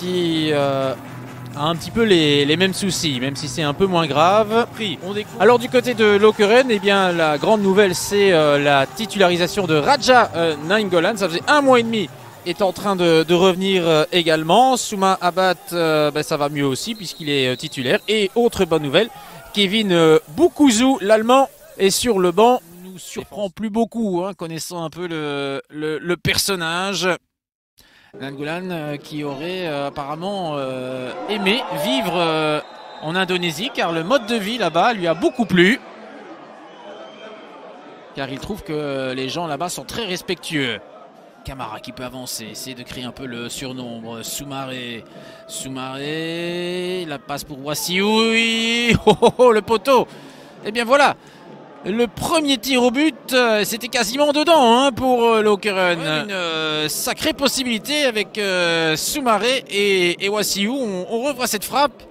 qui a un petit peu les mêmes soucis, même si c'est un peu moins grave. Alors du côté de Lokeren, eh bien, la grande nouvelle, c'est la titularisation de Radja Nainggolan. Ça faisait 1 mois et demi, est en train de revenir également. Souma Abad, ça va mieux aussi puisqu'il est titulaire. Et autre bonne nouvelle, Kevin Boukouzou, l'Allemand, est sur le banc. Nous surprend plus beaucoup, hein, connaissant un peu le personnage. Nainggolan qui aurait apparemment aimé vivre en Indonésie, car le mode de vie là-bas lui a beaucoup plu. Car il trouve que les gens là-bas sont très respectueux. Camara qui peut avancer, essayer de créer un peu le surnombre. Soumaré, la passe pour Wassiou. Oh, le poteau. Et bien voilà. Le premier tir au but, c'était quasiment dedans, hein, pour Lokeren. Une sacrée possibilité avec Soumaré et Wassiou. On revoit cette frappe.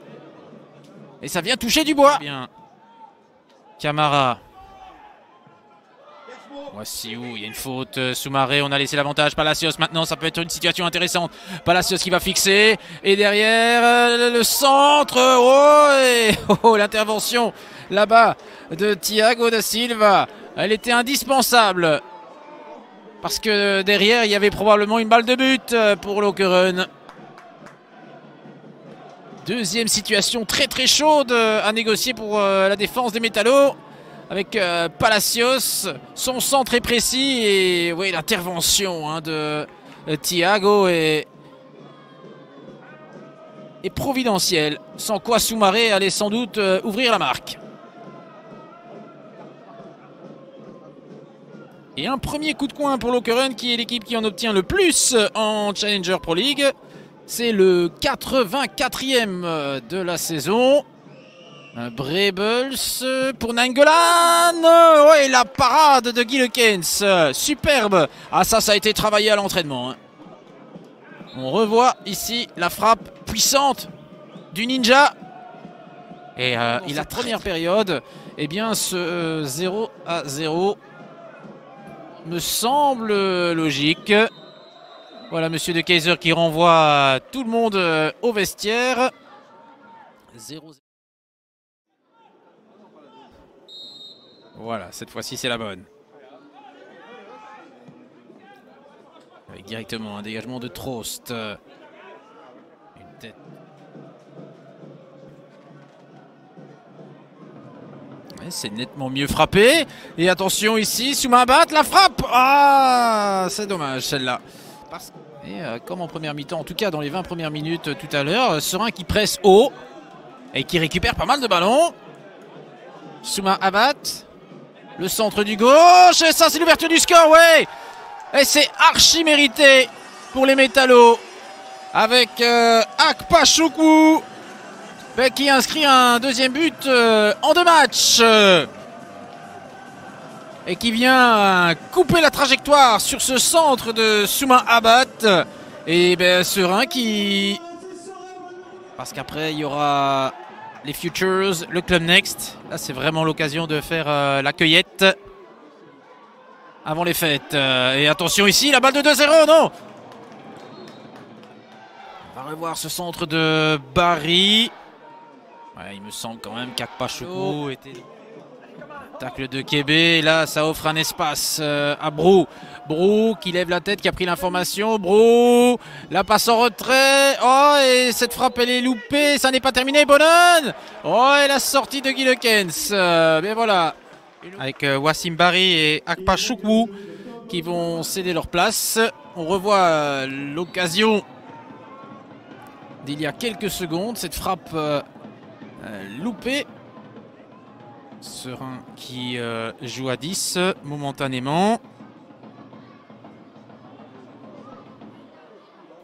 Et ça vient toucher du bois. Bien. Camara. Wassiou, il y a une faute. Soumaré, on a laissé l'avantage. Palacios maintenant, ça peut être une situation intéressante. Palacios qui va fixer. Et derrière, le centre. Oh, l'intervention là-bas de Thiago da Silva. Elle était indispensable. Parce que derrière, il y avait probablement une balle de but pour Lokeren. Deuxième situation très très chaude à négocier pour la défense des Métallos. Avec Palacios, son centre est précis et oui, l'intervention de Thiago est providentielle. Sans quoi Soumaré allait sans doute ouvrir la marque. Et un premier coup de coin pour Lokeren, qui est l'équipe qui en obtient le plus en Challenger Pro League. C'est le 84e de la saison. Brebels pour Nainggolan. Ouais, la parade de Guy Lekens. Superbe. Ah, ça a été travaillé à l'entraînement. On revoit ici la frappe puissante du Ninja. Et la première période, eh bien, ce 0-0 me semble logique. Voilà, monsieur de Keyser qui renvoie tout le monde au vestiaire. 0-0. Voilà, cette fois-ci c'est la bonne. Avec directement un dégagement de Trost. Une tête. Ouais, c'est nettement mieux frappé. Et attention ici, Souma Abad, la frappe. Ah, c'est dommage celle-là. Et comme en première mi-temps, en tout cas dans les 20 premières minutes tout à l'heure, Serein qui presse haut et qui récupère pas mal de ballons. Souma Abad. Le centre du gauche, et ça c'est l'ouverture du score, ouais. Et c'est archi mérité pour les Métallos. Avec Akpachukwu qui inscrit un deuxième but en 2 matchs. Et qui vient couper la trajectoire sur ce centre de Souma Abad. Et Serein qui... Parce qu'après il y aura... les Futures, le Club Next. Là, c'est vraiment l'occasion de faire la cueillette avant les fêtes. Et attention ici, la balle de 2-0, non. On va revoir ce centre de Barry. Ouais, il me semble quand même qu'Akpachukwu était... Tacle de Kébé, là ça offre un espace à Brou. Brou qui lève la tête, qui a pris l'information. Brou, la passe en retrait. Oh, et cette frappe elle est loupée, ça n'est pas terminé. Bonan. Oh, et la sortie de Guy Lekens. Bien voilà. Avec Wassim Barry et Akpachukwu qui vont céder leur place. On revoit l'occasion d'il y a quelques secondes. Cette frappe loupée. Serein qui joue à 10 momentanément.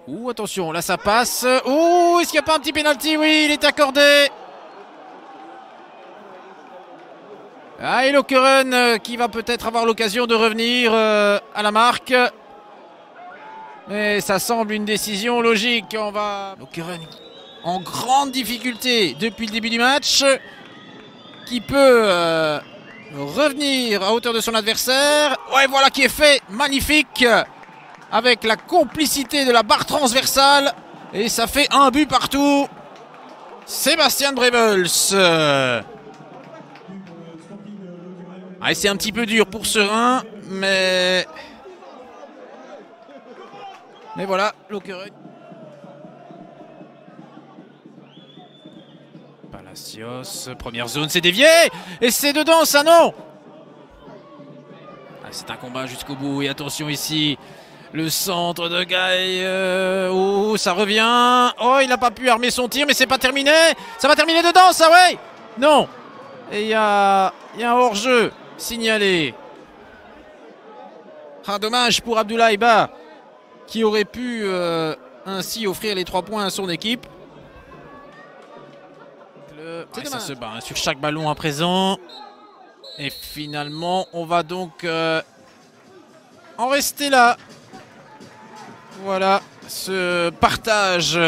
Ouh, attention, là ça passe. Ouh, est-ce qu'il n'y a pas un petit pénalty? Oui, il est accordé. Ah, et Lokeren qui va peut-être avoir l'occasion de revenir à la marque. Mais ça semble une décision logique. On va... Lokeren en grande difficulté depuis le début du match. Qui peut revenir à hauteur de son adversaire. Ouais, voilà qui est fait. Magnifique. Avec la complicité de la barre transversale. Et ça fait un but partout. Sébastien Brebels. Ah, c'est un petit peu dur pour Serein, mais voilà, Lokeren. Palacios, première zone, c'est dévié. Et c'est dedans, ça non. Ah, c'est un combat jusqu'au bout. Et attention ici, le centre de Guy. Oh, ça revient. Oh, il n'a pas pu armer son tir, mais c'est pas terminé. Ça va terminer dedans, ça, ouais. Non. Et il y a un hors-jeu signalé. Ah, dommage pour Abdoulaye Ba, qui aurait pu ainsi offrir les 3 points à son équipe. Ça se bat sur chaque ballon à présent. Et finalement, on va donc en rester là. Voilà, ce partage